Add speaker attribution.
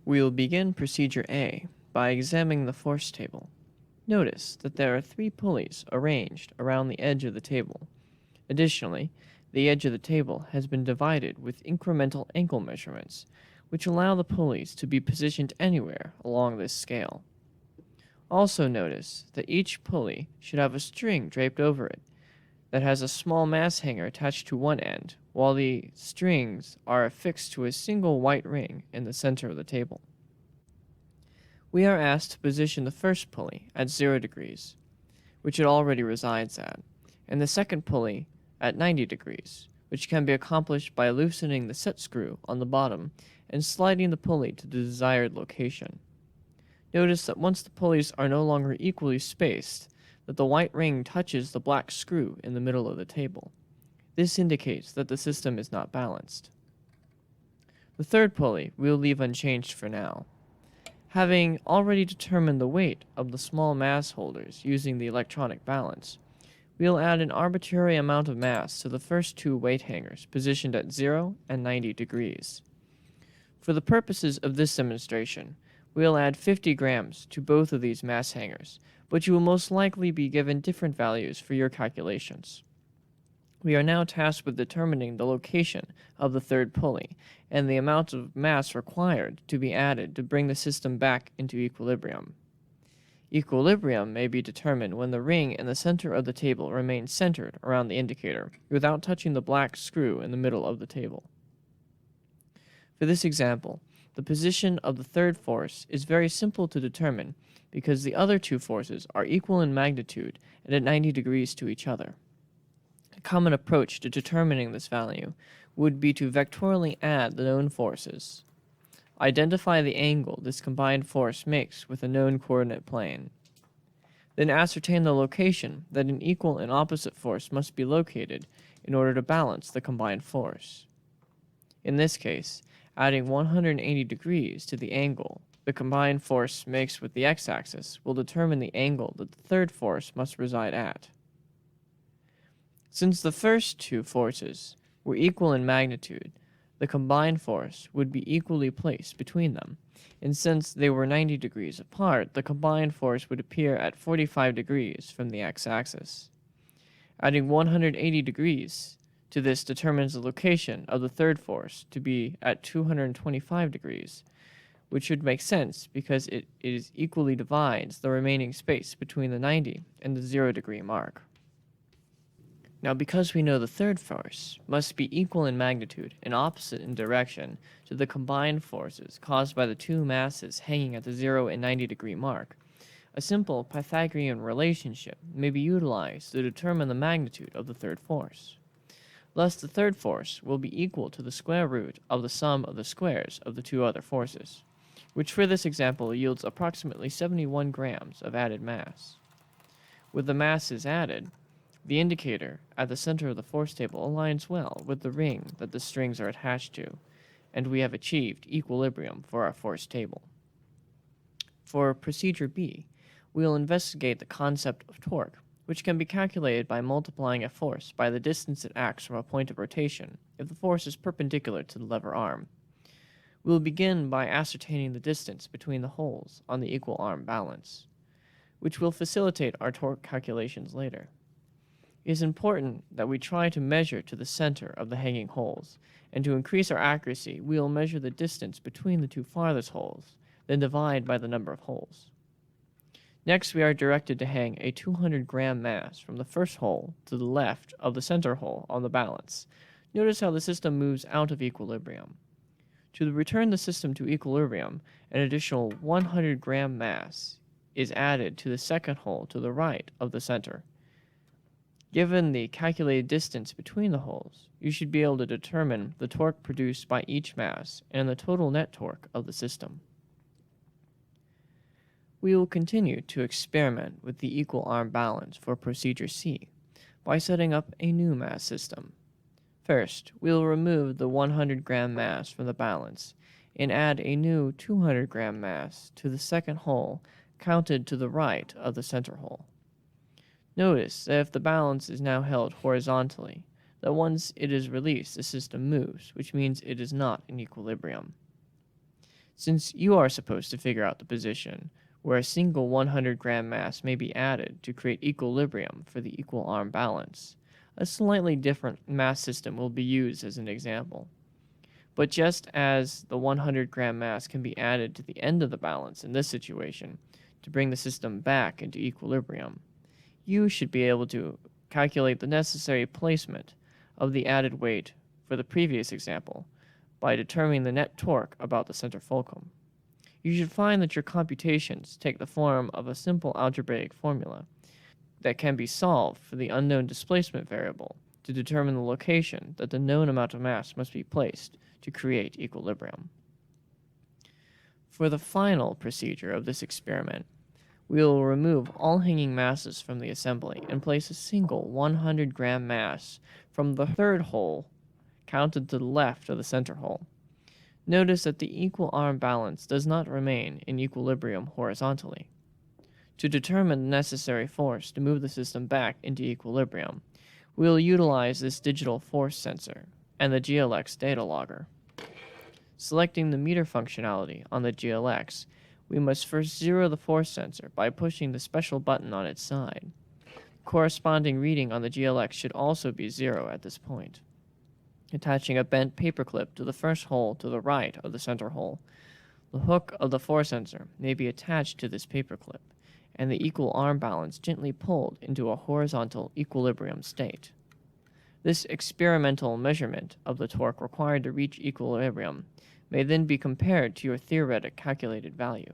Speaker 1: We will begin Procedure A by examining the force table. Notice that there are 3 pulleys arranged around the edge of the table. Additionally, the edge of the table has been divided with incremental angle measurements, which allow the pulleys to be positioned anywhere along this scale. Also notice that each pulley should have a string draped over it that has a small mass hanger attached to one end, while the strings are affixed to a single white ring in the center of the table. We are asked to position the first pulley at 0 degrees, which it already resides at, and the second pulley at 90 degrees, which can be accomplished by loosening the set screw on the bottom and sliding the pulley to the desired location. Notice that once the pulleys are no longer equally spaced, that the white ring touches the black screw in the middle of the table. This indicates that the system is not balanced. The third pulley we will leave unchanged for now. Having already determined the weight of the small mass holders using the electronic balance, we will add an arbitrary amount of mass to the first 2 weight hangers positioned at 0 and 90 degrees. For the purposes of this demonstration, we will add 50 grams to both of these mass hangers, but you will most likely be given different values for your calculations. We are now tasked with determining the location of the third pulley and the amount of mass required to be added to bring the system back into equilibrium. Equilibrium may be determined when the ring in the center of the table remains centered around the indicator without touching the black screw in the middle of the table. For this example, the position of the third force is very simple to determine because the other 2 forces are equal in magnitude and at 90 degrees to each other. A common approach to determining this value would be to vectorially add the known forces. Identify the angle this combined force makes with a known coordinate plane. Then ascertain the location that an equal and opposite force must be located in order to balance the combined force. In this case, adding 180 degrees to the angle the combined force makes with the x-axis will determine the angle that the third force must reside at. Since the first 2 forces were equal in magnitude, the combined force would be equally placed between them, and since they were 90 degrees apart, the combined force would appear at 45 degrees from the x-axis. Adding 180 degrees to this determines the location of the third force to be at 225 degrees, which should make sense because it equally divides the remaining space between the 90 and the 0 degree mark. Now, because we know the third force must be equal in magnitude and opposite in direction to the combined forces caused by the 2 masses hanging at the 0 and 90 degree mark, a simple Pythagorean relationship may be utilized to determine the magnitude of the third force. Thus, the third force will be equal to the square root of the sum of the squares of the 2 other forces, which for this example yields approximately 71 grams of added mass. With the masses added, the indicator at the center of the force table aligns well with the ring that the strings are attached to, and we have achieved equilibrium for our force table. For Procedure B, we will investigate the concept of torque, which can be calculated by multiplying a force by the distance it acts from a point of rotation if the force is perpendicular to the lever arm. We will begin by ascertaining the distance between the holes on the equal arm balance, which will facilitate our torque calculations later. It is important that we try to measure to the center of the hanging holes, and to increase our accuracy, we will measure the distance between the 2 farthest holes, then divide by the number of holes. Next, we are directed to hang a 200-gram mass from the first hole to the left of the center hole on the balance. Notice how the system moves out of equilibrium. To return the system to equilibrium, an additional 100-gram mass is added to the second hole to the right of the center. Given the calculated distance between the holes, you should be able to determine the torque produced by each mass and the total net torque of the system. We will continue to experiment with the equal arm balance for Procedure C by setting up a new mass system. First, we will remove the 100-gram mass from the balance and add a new 200-gram mass to the second hole counted to the right of the center hole. Notice that if the balance is now held horizontally, that once it is released, the system moves, which means it is not in equilibrium. Since you are supposed to figure out the position where a single 100-gram mass may be added to create equilibrium for the equal arm balance, a slightly different mass system will be used as an example. But just as the 100-gram mass can be added to the end of the balance in this situation to bring the system back into equilibrium, you should be able to calculate the necessary placement of the added weight for the previous example by determining the net torque about the center fulcrum. You should find that your computations take the form of a simple algebraic formula that can be solved for the unknown displacement variable to determine the location that the known amount of mass must be placed to create equilibrium. For the final procedure of this experiment, we will remove all hanging masses from the assembly and place a single 100-gram mass from the third hole counted to the left of the center hole. Notice that the equal arm balance does not remain in equilibrium horizontally. To determine the necessary force to move the system back into equilibrium, we will utilize this digital force sensor and the GLX data logger. Selecting the meter functionality on the GLX, we must first zero the force sensor by pushing the special button on its side. Corresponding reading on the GLX should also be 0 at this point. Attaching a bent paperclip to the first hole to the right of the center hole, the hook of the force sensor may be attached to this paperclip, and the equal arm balance gently pulled into a horizontal equilibrium state. This experimental measurement of the torque required to reach equilibrium may then be compared to your theoretic calculated value.